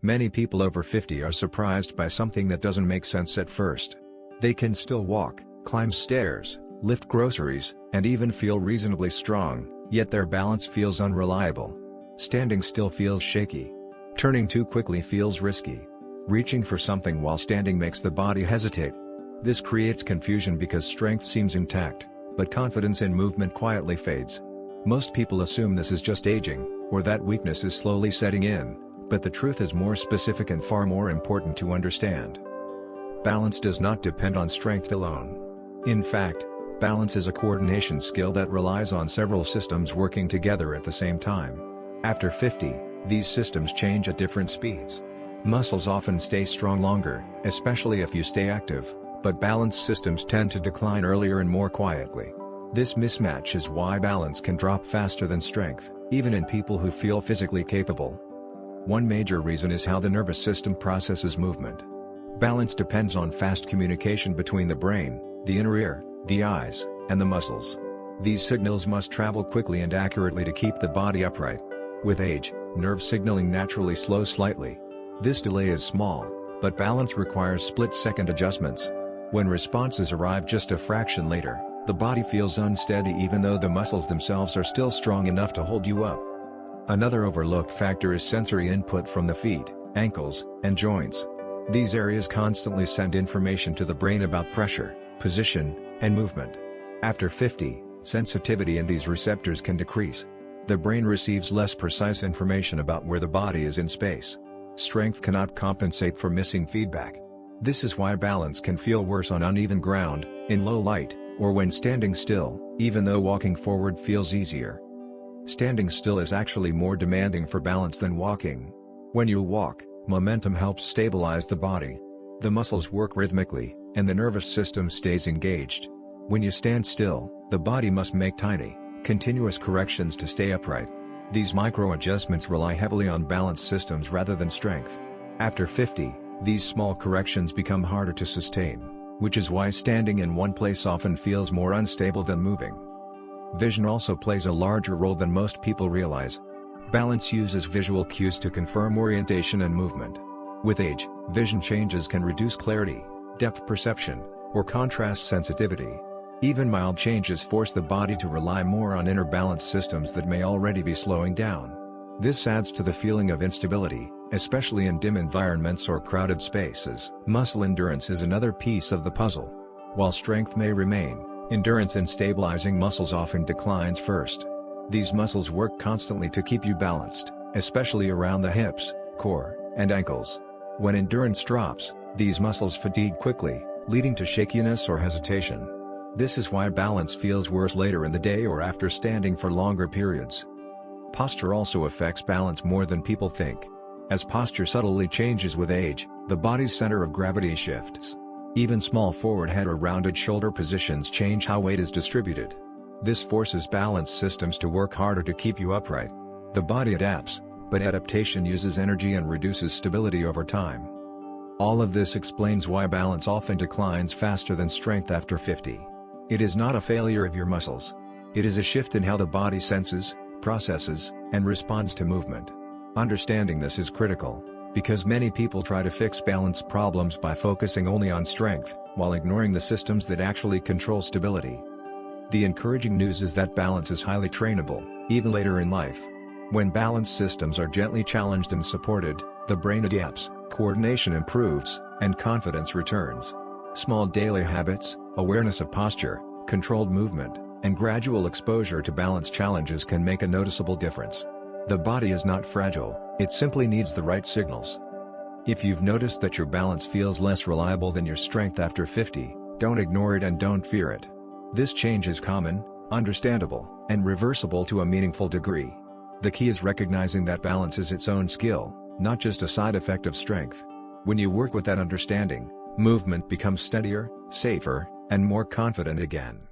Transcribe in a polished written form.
Many people over 50 are surprised by something that doesn't make sense at first. They can still walk, climb stairs, lift groceries, and even feel reasonably strong, yet their balance feels unreliable. Standing still feels shaky. Turning too quickly feels risky. Reaching for something while standing makes the body hesitate. This creates confusion because strength seems intact, but confidence in movement quietly fades. Most people assume this is just aging, or that weakness is slowly setting in, but the truth is more specific and far more important to understand. Balance does not depend on strength alone. In fact, balance is a coordination skill that relies on several systems working together at the same time. After 50, these systems change at different speeds. Muscles often stay strong longer, especially if you stay active, but balance systems tend to decline earlier and more quietly. This mismatch is why balance can drop faster than strength, even in people who feel physically capable. One major reason is how the nervous system processes movement. Balance depends on fast communication between the brain, the inner ear, the eyes, and the muscles. These signals must travel quickly and accurately to keep the body upright. With age, nerve signaling naturally slows slightly. This delay is small, but balance requires split-second adjustments. When responses arrive just a fraction later, the body feels unsteady even though the muscles themselves are still strong enough to hold you up. Another overlooked factor is sensory input from the feet, ankles, and joints. These areas constantly send information to the brain about pressure, position, and movement. After 50, sensitivity in these receptors can decrease. The brain receives less precise information about where the body is in space. Strength cannot compensate for missing feedback. This is why balance can feel worse on uneven ground, in low light, or when standing still, even though walking forward feels easier. Standing still is actually more demanding for balance than walking. When you walk, momentum helps stabilize the body. The muscles work rhythmically, and the nervous system stays engaged. When you stand still, the body must make tiny, continuous corrections to stay upright. These micro-adjustments rely heavily on balance systems rather than strength. After 50, these small corrections become harder to sustain, which is why standing in one place often feels more unstable than moving. Vision also plays a larger role than most people realize. Balance uses visual cues to confirm orientation and movement. With age, vision changes can reduce clarity, depth perception, or contrast sensitivity. Even mild changes force the body to rely more on inner balance systems that may already be slowing down. This adds to the feeling of instability, especially in dim environments or crowded spaces. Muscle endurance is another piece of the puzzle. While strength may remain, endurance in stabilizing muscles often declines first. These muscles work constantly to keep you balanced, especially around the hips, core, and ankles. When endurance drops, these muscles fatigue quickly, leading to shakiness or hesitation. This is why balance feels worse later in the day or after standing for longer periods. Posture also affects balance more than people think. As posture subtly changes with age, the body's center of gravity shifts. Even small forward head or rounded shoulder positions change how weight is distributed. This forces balance systems to work harder to keep you upright. The body adapts, but adaptation uses energy and reduces stability over time. All of this explains why balance often declines faster than strength after 50. It is not a failure of your muscles. It is a shift in how the body senses, processes, and responds to movement. Understanding this is critical, because many people try to fix balance problems by focusing only on strength, while ignoring the systems that actually control stability. The encouraging news is that balance is highly trainable, even later in life. When balance systems are gently challenged and supported, the brain adapts, coordination improves, and confidence returns. Small daily habits, awareness of posture, controlled movement, and gradual exposure to balance challenges can make a noticeable difference. The body is not fragile, it simply needs the right signals. If you've noticed that your balance feels less reliable than your strength after 50, don't ignore it and don't fear it. This change is common, understandable, and reversible to a meaningful degree. The key is recognizing that balance is its own skill, not just a side effect of strength. When you work with that understanding, movement becomes steadier, safer, and more confident again.